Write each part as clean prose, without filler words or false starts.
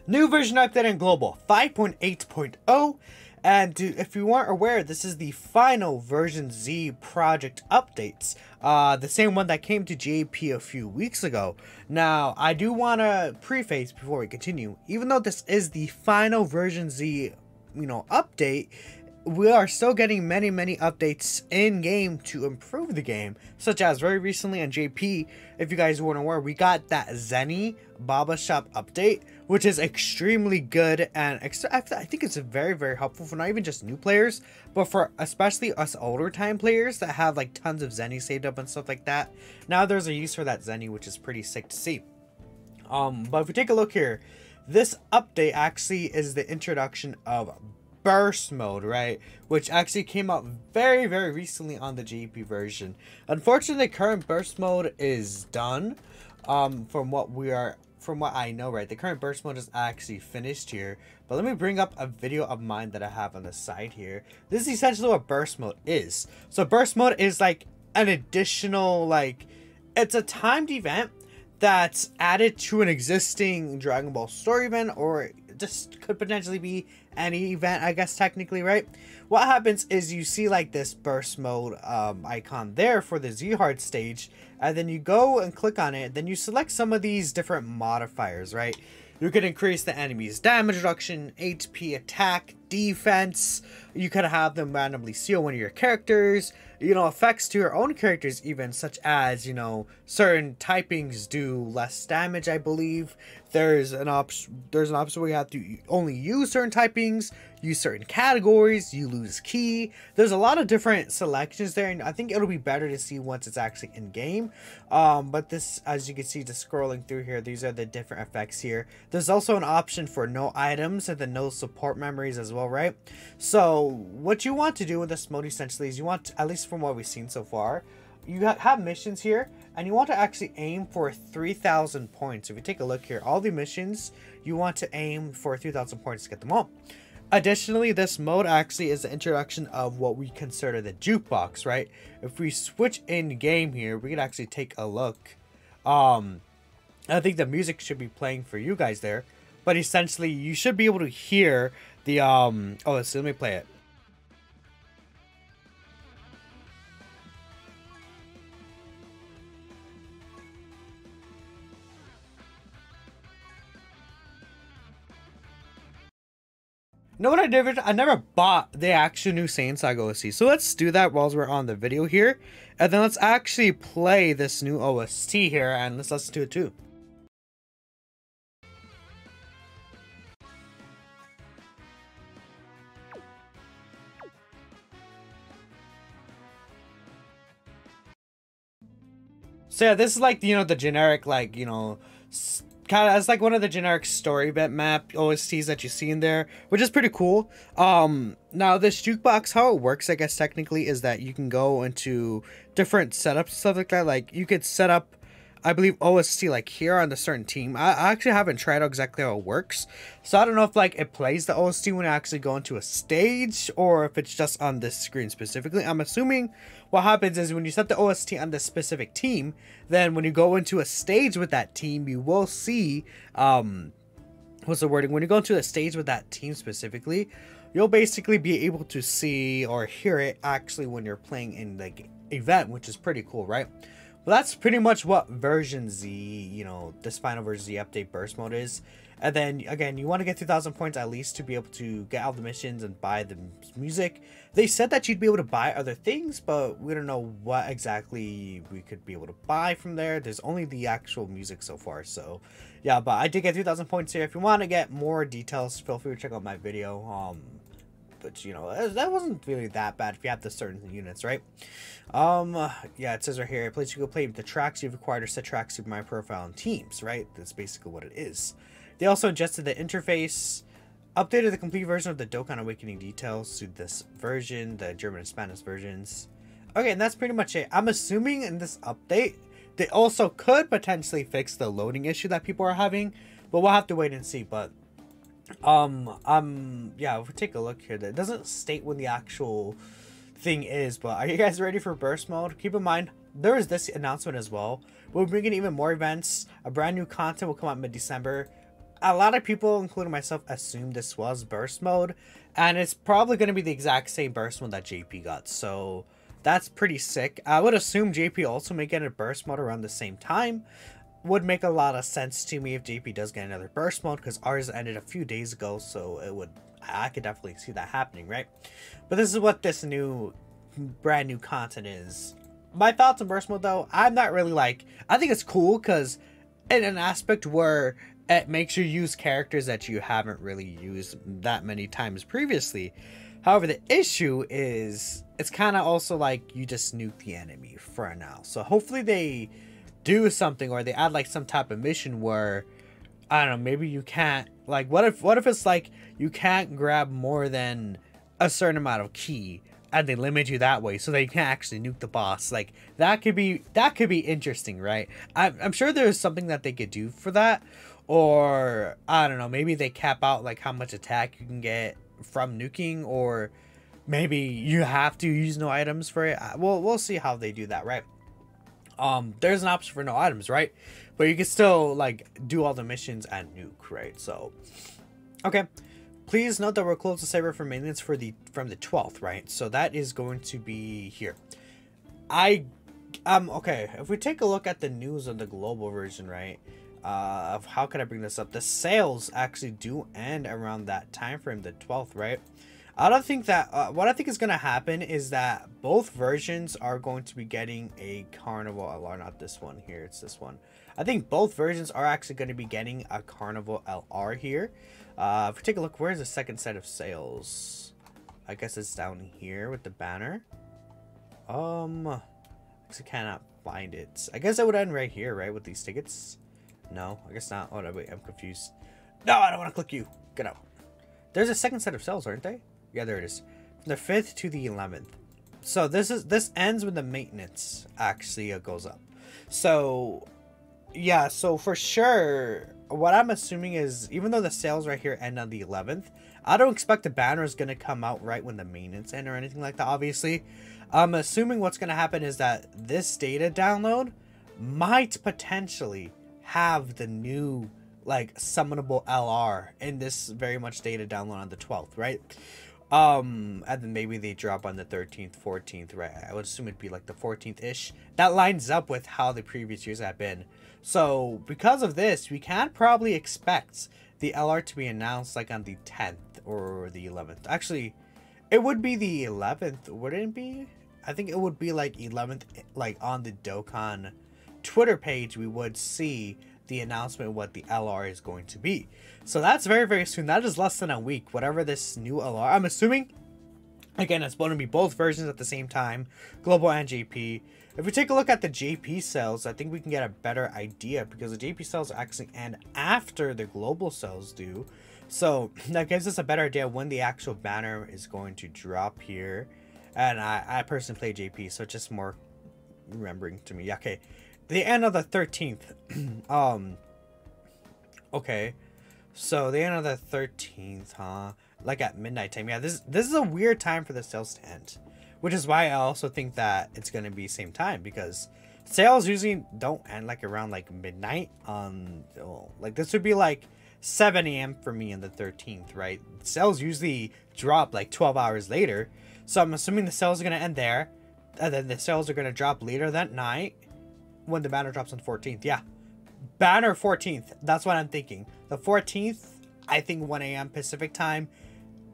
New version update in global 5.8.0. And if you weren't aware, this is the final version Z project updates. The same one that came to JP a few weeks ago. Now, I do want to preface before we continue, even though this is the final version Z, update, we are still getting many updates in game to improve the game, such as very recently on JP, if you guys weren't aware, we got that Zenny Baba Shop update, which is extremely good, and I think it's very helpful for not even just new players, but for especially us older time players that have like tons of Zenny saved up and stuff like that. Now there's a use for that Zenny, which is pretty sick to see. But if we take a look here, this update actually is the introduction of burst mode, right, which actually came out very recently on the JP version. Unfortunately, current burst mode is done. From what I know, right, the current burst mode is actually finished here. But let me bring up a video of mine that I have on the side here. This is essentially what burst mode is. So burst mode is like an additional, it's a timed event that's added to an existing Dragon Ball story event, or just could potentially be any event, I guess, technically, right? What happens is you see like this burst mode icon there for the Z-Hard stage, and then you go and click on it, then you select some of these different modifiers, right? You can increase the enemy's damage reduction, HP, attack, defense. You could have them randomly seal one of your characters, effects to your own characters even, such as, certain typings do less damage, I believe. There's an option where you have to only use certain typings, use certain categories, you lose ki. There's a lot of different selections there, and I think it'll be better to see once it's actually in game. But this, as you can see, just scrolling through here, these are the different effects here. There's also an option for no items and then no support memories as well, right? So what you want to do with this mode essentially is you want, at least from what we've seen so far, you have missions here, and you want to actually aim for 3,000 points. If you take a look here, all the missions, you want to aim for 3,000 points to get them all. Additionally, this mode actually is the introduction of what we consider the jukebox, right? If we switch in game here, we can actually take a look. I think the music should be playing for you guys there, but essentially you should be able to hear the let me play it. You know what I did? I never bought the actual new Saiyan Saga OST. So let's do that while we're on the video here. And then let's actually play this new OST here, and let's listen to it too. So yeah, this is like, the generic, kind of, it's like one of the generic story event map OSTs that you see in there, which is pretty cool. Now this jukebox, how it works, I guess technically, is that you can go into different setups, stuff like that. Like you could set up, I believe, OST like here on the certain team. I actually haven't tried out exactly how it works, so I don't know if it plays the OST when I actually go into a stage, or if it's just on this screen specifically. I'm assuming what happens is when you set the OST on this specific team, then when you go into a stage with that team, you will see, what's the wording? When you go into a stage with that team specifically, you'll basically be able to see or hear it actually when you're playing in the event, which is pretty cool, right? Well, that's pretty much what version Z, this final version Z update burst mode is. And then, again, you want to get 2,000 points at least to be able to get all the missions and buy the music. They said that you'd be able to buy other things, but we don't know what exactly we could be able to buy from there. There's only the actual music so far, so yeah, but I did get 2,000 points here. If you want to get more details, feel free to check out my video. But that wasn't really that bad if you have the certain units, right? Yeah, it says right here, you can play the tracks you've acquired or set tracks to my profile and teams, right? That's basically what it is. They also adjusted the interface, updated the complete version of the Dokkan Awakening details to this version, the German and Spanish versions. Okay, and that's pretty much it. I'm assuming in this update, they also could potentially fix the loading issue that people are having, but we'll have to wait and see. But yeah, if we take a look here, it doesn't state when the actual thing is, but are you guys ready for burst mode? Keep in mind, there is this announcement as well. We'll bring in even more events. A brand new content will come out mid-December. a lot of people, including myself, assumed this was burst mode, and it's probably going to be the exact same burst mode that JP got, so that's pretty sick. I would assume JP also may get a burst mode around the same time. Would make a lot of sense to me if JP does get another burst mode, because ours ended a few days ago, so I could definitely see that happening, right? But this is what this brand new content is. My thoughts on burst mode, though, I'm not really like, I think it's cool because in an aspect where it makes you use characters that you haven't really used that many times previously. However, the issue is it's kind of also like you just nuke the enemy for now. So hopefully they do something, or they add like some type of mission where, I don't know, maybe you can't, like, what if it's like you can't grab more than a certain amount of key, and they limit you that way so that you can't actually nuke the boss. Like, that could be interesting, right? I'm sure there's something that they could do for that. Or, I don't know, maybe they cap out like how much attack you can get from nuking, or maybe you have to use no items for it. We'll see how they do that, right? There's an option for no items, right? But you can still like do all the missions and nuke, right? So, okay. Please note that we're close to Saber for maintenance from the 12th, right? So that is going to be here. Okay, if we take a look at the news of the global version, right? Of how can I bring this up? The sales actually do end around that time frame, the 12th, right? I don't think that what I think is going to happen is that both versions are going to be getting a carnival LR, not this one here, it's this one. I think both versions are actually going to be getting a carnival LR here. If we take a look, where's the second set of sales? I guess it's down here with the banner. I cannot find it. I guess I would end right here, right, with these tickets. No, I guess not. Oh, no, wait, I'm confused. No, I don't want to click you. Get out. There's a second set of sales, aren't they? Yeah, there it is. From the 5th to the 11th. So this ends when the maintenance actually goes up. So, yeah, so for sure, what I'm assuming is, even though the sales right here end on the 11th, I don't expect the banner is going to come out right when the maintenance end or anything like that, obviously. I'm assuming what's going to happen is that this data download might potentially have the new, like, summonable LR in this very much data download on the 12th, right? And then maybe they drop on the 13th, 14th, right? I would assume it'd be like the 14th-ish. That lines up with how the previous years have been. So, because of this, we can probably expect the LR to be announced like on the 10th or the 11th. Actually, it would be the 11th, wouldn't it be? I think it would be like 11th, like on the Dokkan Twitter page, we would see the announcement of what the LR is going to be. So that's very, very soon. That is less than a week, whatever this new LR. I'm assuming, again, it's going to be both versions at the same time, Global and JP. If we take a look at the JP sales, I think we can get a better idea, because the JP sales actually end after the global sales do. So that gives us a better idea when the actual banner is going to drop here. And I personally play JP, so it's just more remembering to me. Okay, the end of the 13th. Okay, so the end of the 13th, huh? Like at midnight time. Yeah, this is a weird time for the sales to end, which is why I also think that it's going to be same time, because sales usually don't end like around like midnight. Like this would be like 7 a.m. for me on the 13th, right? Sales usually drop like 12 hours later. So I'm assuming the sales are going to end there. And then the sales are going to drop later that night when the banner drops on 14th. Yeah. Banner 14th. That's what I'm thinking. The 14th, I think 1 a.m. Pacific time.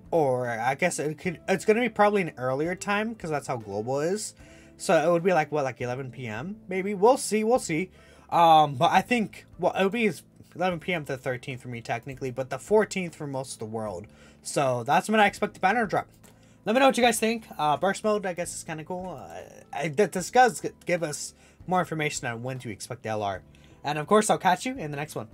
Or I guess it's going to be probably an earlier time, because that's how global is. So it would be like, what, like 11 p.m. maybe? We'll see. We'll see. But I think, well, it would be 11 p.m. to the 13th for me technically, but the 14th for most of the world. So that's when I expect the banner to drop. Let me know what you guys think. Burst mode, I guess, is kind of cool. This does give us more information on when to expect the LR. And of course, I'll catch you in the next one.